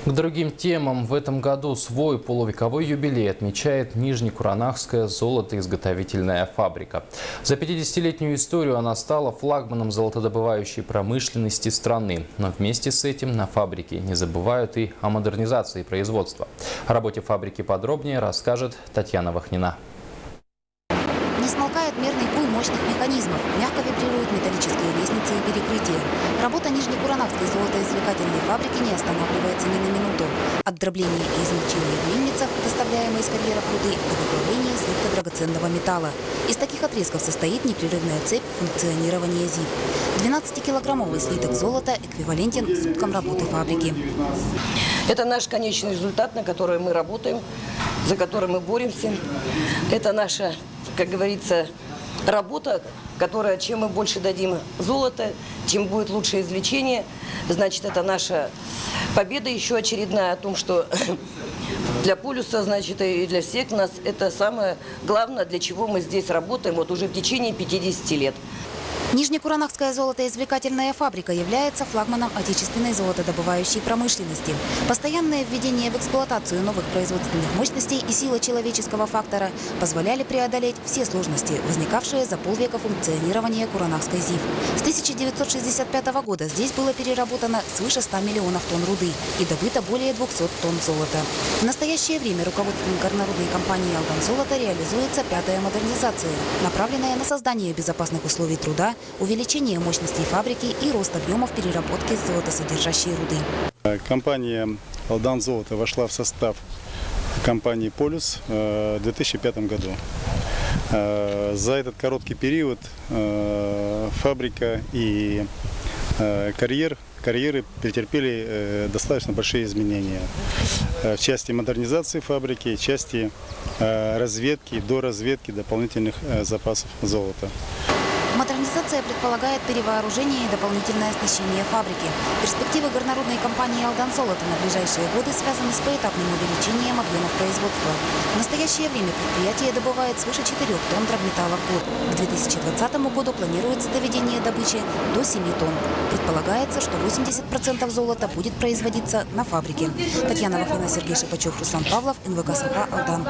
К другим темам. В этом году свой полувековой юбилей отмечает Нижнекуранахская золотоизготовительная фабрика. За 50-летнюю историю она стала флагманом золотодобывающей промышленности страны. Но вместе с этим на фабрике не забывают и о модернизации производства. О работе фабрики подробнее расскажет Татьяна Вахнина. Не смолкает мерный гул мощных механизмов, мягко вибрируют металлические лестницы и перекрытия. Работа Нижнекуранахской золотоизвлекательной фабрики не останавливается ни на минуту. От дробления и измельчения в мельницах, доставляемой из карьеров руды, до выплавления слитка драгоценного металла. Из таких отрезков состоит непрерывная цепь функционирования ЗИФ. 12-килограммовый слиток золота эквивалентен суткам работы фабрики. Это наш конечный результат, на который мы работаем, за который мы боремся. Это наша, как говорится, работа, которая, чем мы больше дадим золота, чем будет лучшее извлечение, значит, это наша победа еще очередная о том, что для полюса, значит, и для всех нас это самое главное, для чего мы здесь работаем вот уже в течение 50 лет. Нижнекуранахская золотоизвлекательная фабрика является флагманом отечественной золотодобывающей промышленности. Постоянное введение в эксплуатацию новых производственных мощностей и сила человеческого фактора позволяли преодолеть все сложности, возникавшие за полвека функционирования Куранахской ЗИФ. С 1965 года здесь было переработано свыше 100 миллионов тонн руды и добыто более 200 тонн золота. В настоящее время руководством горнорудной компании «Алдан-Золото» реализуется пятая модернизация, направленная на создание безопасных условий труда, увеличение мощностей фабрики и рост объемов переработки золотосодержащей руды. Компания «Алдан-Золото» вошла в состав компании «Полюс» в 2005 году. За этот короткий период фабрика и карьеры претерпели достаточно большие изменения в части модернизации фабрики, в части разведки, доразведки дополнительных запасов золота. Модернизация предполагает перевооружение и дополнительное оснащение фабрики. Перспективы горнорудной компании «Алдан-Золото» на ближайшие годы связаны с поэтапным увеличением объемов производства. В настоящее время предприятие добывает свыше 4 тонн драгметалла в год. К 2020 году планируется доведение добычи до 7 тонн. Предполагается, что 80% золота будет производиться на фабрике. Татьяна Вахнина, Сергей Шипачев, Руслан Павлов, НВК «Сахра», Алдан.